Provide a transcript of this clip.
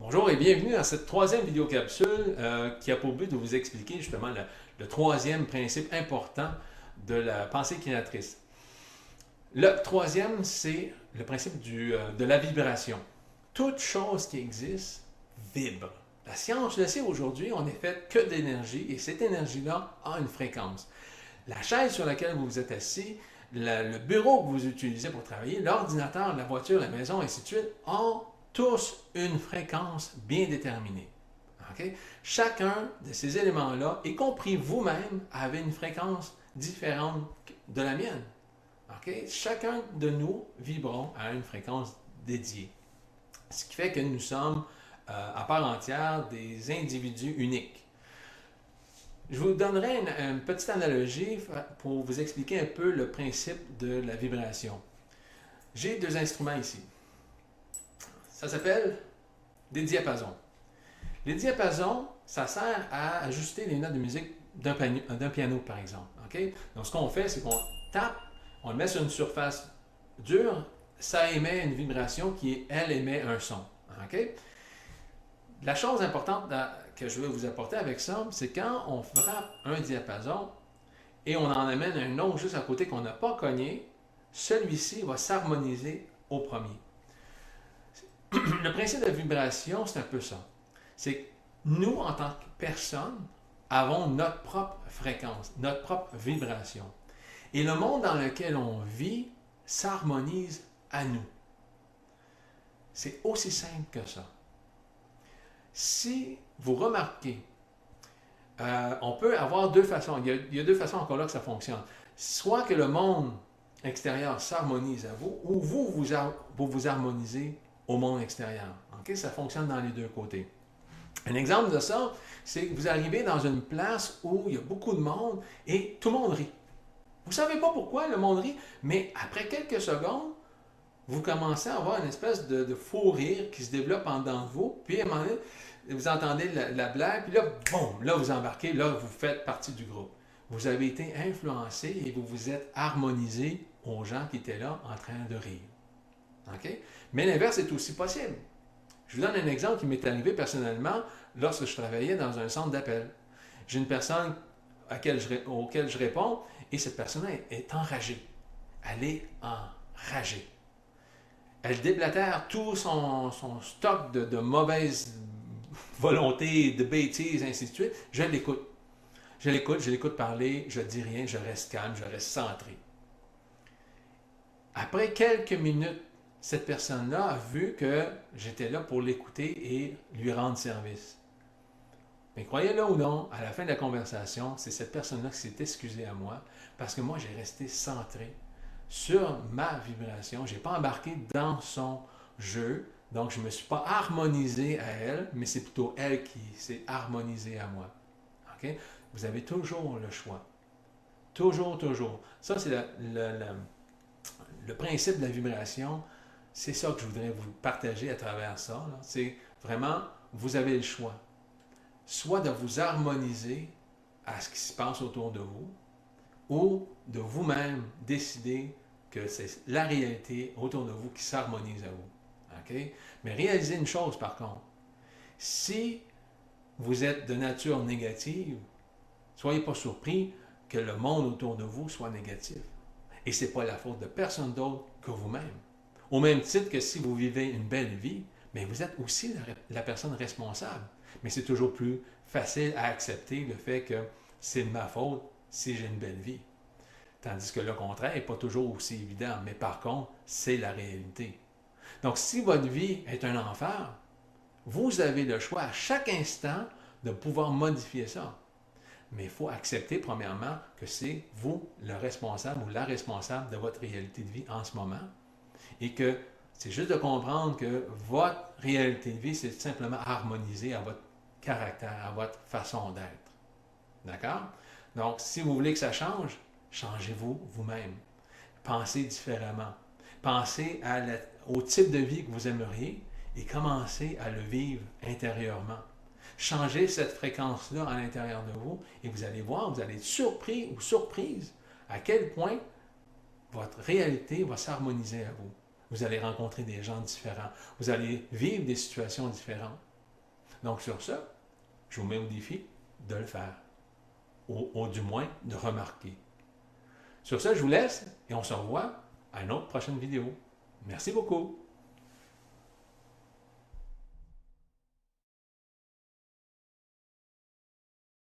Bonjour et bienvenue dans cette troisième vidéo-capsule qui a pour but de vous expliquer justement le troisième principe important de la pensée créatrice. Le troisième, c'est le principe de la vibration. Toute chose qui existe vibre. La science le sait aujourd'hui, on n'est fait que d'énergie et cette énergie-là a une fréquence. La chaise sur laquelle vous vous êtes assis, le bureau que vous utilisez pour travailler, l'ordinateur, la voiture, la maison, ainsi de suite, ont tous une fréquence bien déterminée. Okay? Chacun de ces éléments-là, y compris vous-même, avait une fréquence différente de la mienne. Okay? Chacun de nous vibrons à une fréquence dédiée. Ce qui fait que nous sommes à part entière des individus uniques. Je vous donnerai une petite analogie pour vous expliquer un peu le principe de la vibration. J'ai deux instruments ici. Ça s'appelle des diapasons. Les diapasons, ça sert à ajuster les notes de musique d'un piano, par exemple. Okay? Donc, ce qu'on fait, c'est qu'on tape, on le met sur une surface dure, ça émet une vibration qui, elle, émet un son. Okay? La chose importante que je veux vous apporter avec ça, c'est quand on frappe un diapason et on en amène un autre juste à côté qu'on n'a pas cogné, celui-ci va s'harmoniser au premier. Le principe de la vibration, c'est un peu ça. C'est que nous, en tant que personne, avons notre propre fréquence, notre propre vibration. Et le monde dans lequel on vit s'harmonise à nous. C'est aussi simple que ça. Si vous remarquez, on peut avoir deux façons. Il y a deux façons encore là que ça fonctionne. Soit que le monde extérieur s'harmonise à vous, ou vous harmonisez au monde extérieur. Okay? Ça fonctionne dans les deux côtés. Un exemple de ça, c'est que vous arrivez dans une place où il y a beaucoup de monde et tout le monde rit. Vous ne savez pas pourquoi le monde rit, mais après quelques secondes, vous commencez à avoir une espèce de faux rire qui se développe en dedans de vous, puis à un moment donné, vous entendez la blague, puis là, boum, là vous embarquez, là vous faites partie du groupe. Vous avez été influencé et vous vous êtes harmonisé aux gens qui étaient là en train de rire. Okay? Mais l'inverse est aussi possible. Je vous donne un exemple qui m'est arrivé personnellement lorsque je travaillais dans un centre d'appel. J'ai une personne auquel je réponds et cette personne est enragée. Elle est enragée. Elle déblatère tout son stock de mauvaise volonté, de bêtises, ainsi de suite. Je l'écoute. Je l'écoute parler, je ne dis rien, je reste calme, je reste centré. Après quelques minutes, cette personne-là a vu que j'étais là pour l'écouter et lui rendre service. Mais croyez-le ou non, à la fin de la conversation, c'est cette personne-là qui s'est excusée à moi parce que moi, j'ai resté centré sur ma vibration. Je n'ai pas embarqué dans son jeu, donc je ne me suis pas harmonisé à elle, mais c'est plutôt elle qui s'est harmonisée à moi. Okay? Vous avez toujours le choix. Toujours, toujours. Ça, c'est le principe de la vibration. C'est ça que je voudrais vous partager à travers ça. C'est vraiment, vous avez le choix. Soit de vous harmoniser à ce qui se passe autour de vous, ou de vous-même décider que c'est la réalité autour de vous qui s'harmonise à vous. Okay? Mais réalisez une chose par contre. Si vous êtes de nature négative, soyez pas surpris que le monde autour de vous soit négatif. Et ce n'est pas la faute de personne d'autre que vous-même. Au même titre que si vous vivez une belle vie, mais vous êtes aussi la personne responsable. Mais c'est toujours plus facile à accepter le fait que c'est de ma faute si j'ai une belle vie. Tandis que le contraire n'est pas toujours aussi évident, mais par contre, c'est la réalité. Donc, si votre vie est un enfer, vous avez le choix à chaque instant de pouvoir modifier ça. Mais il faut accepter, premièrement, que c'est vous le responsable ou la responsable de votre réalité de vie en ce moment. Et que c'est juste de comprendre que votre réalité de vie, c'est simplement harmonisé à votre caractère, à votre façon d'être. D'accord? Donc, si vous voulez que ça change, changez-vous vous-même. Pensez différemment. Pensez au type de vie que vous aimeriez et commencez à le vivre intérieurement. Changez cette fréquence-là à l'intérieur de vous et vous allez voir, vous allez être surpris ou surprise à quel point votre réalité va s'harmoniser à vous. Vous allez rencontrer des gens différents. Vous allez vivre des situations différentes. Donc sur ça, je vous mets au défi de le faire, ou du moins de remarquer. Sur ça, je vous laisse et on se revoit à une autre prochaine vidéo. Merci beaucoup.